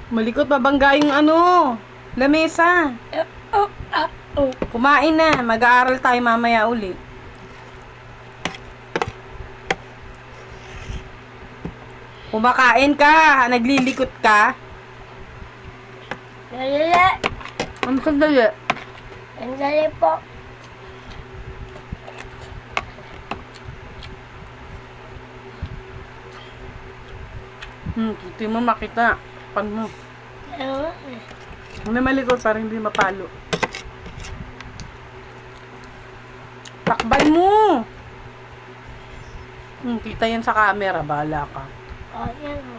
Malikot, mabangga yung lamesa. Kumain na. Mag-aaral tayo mamaya uli. Kumakain ka. Naglilikot ka. Dali. Ang sandali. Dali po. Hindi mo makita. Pan mo. Ano? May malikot para hindi mapalo. Takbay mo! Kita yan sa camera. Bahala ka. O, yan o.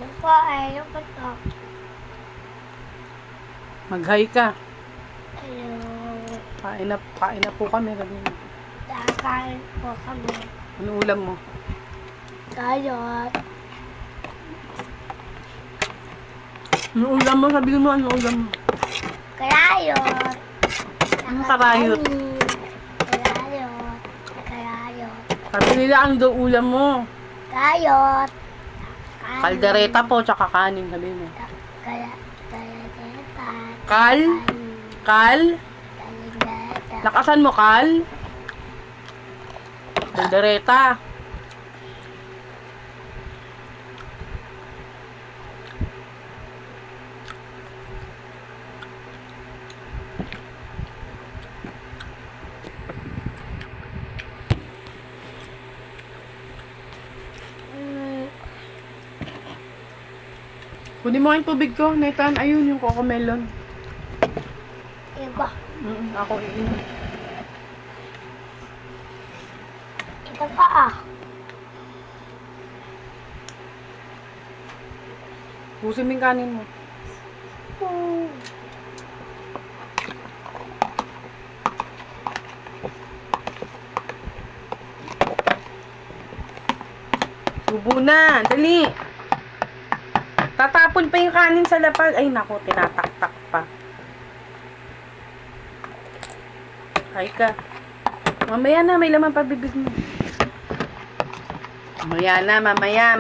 Yan po, ayun po to. Mag-hi ka. Ayun. Kain na po kami. Kakain po kami. Ano ulam mo? Kayot. Ano ulam mo? Sabihin mo, ano ulam mo? Karayot. Ano karayot? Karayot. Sabi nila, ano daw ulam mo? Kayot. Kaldereta po, tsaka kanin. Sabihin mo. Kaldereta. Kal? Kaldereta. Lakasan mo, Kal? Kaldereta. Kunin mo yung tubig ko, Nathan. Ayun, yung cocomelon. Iba. Ako iinom. Ito pa ah. Pusin mo yung kanin mo. Subo na. Dali. Tatapon pa yung kanin sa lapag. Ay, naku. Tinataktak pa. Ay ka. Mamaya na. May laman pa bibig mo. Mamaya na. Mamaya.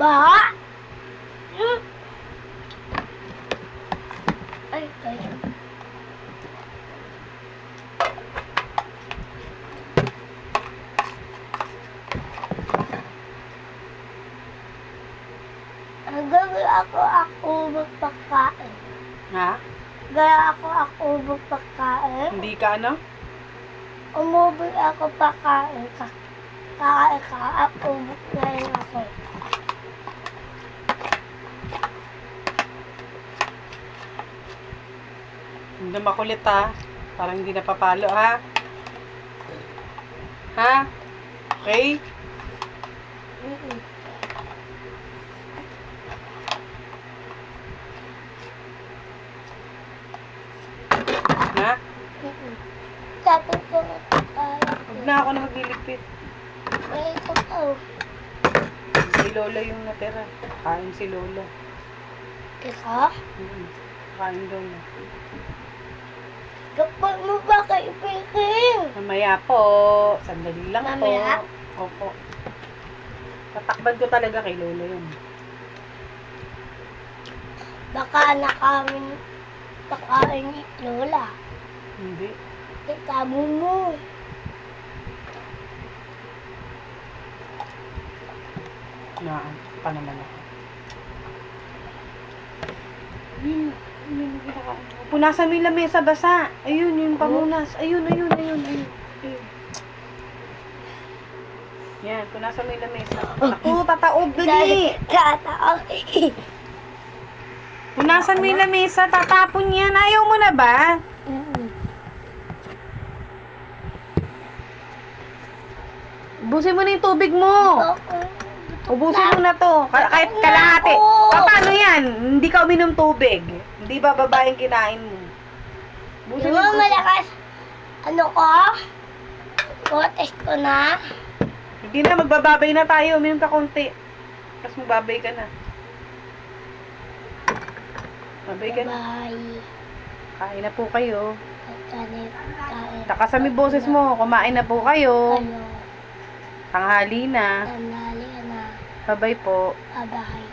Ba? Ay. Gawin ako magpakain. Ha? Gawin ako magpakain. Hindi ka ano? Umubi ako pakain ka. Kakain ka, ako ngayon ako. Hindi makulit ha. Parang hindi napapalo ha. Ha? Okay? Ha? Sabi ko Huwag na ako na magliligpit. ito to. Si Lola yung natira. Kain si Lola. Ika? Kain daw na. Kapag mo ba kaibigan? Mamaya po. Sandali lang Mamaya? po. Opo. Tatakban ko talaga kay Lola yun. Baka nakamin pakain ni Lola. Hindi. Itago mo. Naan. Pa naman ako. Yun yung kinakain ko. Punasan mo yung lamesa basa. Ayun, yung pamunas. Ayun. Yan, punasan mo yung lamesa. Ako, tataob dali. Tataog. Punasan mo yung lamesa, tatapon yan. Ayaw mo na ba? Busin mo na yung tubig mo. Ubusin mo na to. Kahit kalahati. Paano yan? Hindi ka uminom tubig. Hindi ba babaeng kinain mo? Di Ubusin ba mo. malakas? Ano ko? Protest ko na. Hindi na, magbababay na tayo. Uminom ka konti. Tapos magbabay ka na. Babay ka na. Bye. Kain na po kayo. Kain. Takas sa may boses mo. Kumain na po kayo. Ano? Tanghali na. Tanali na. Babay po. Bye-bye.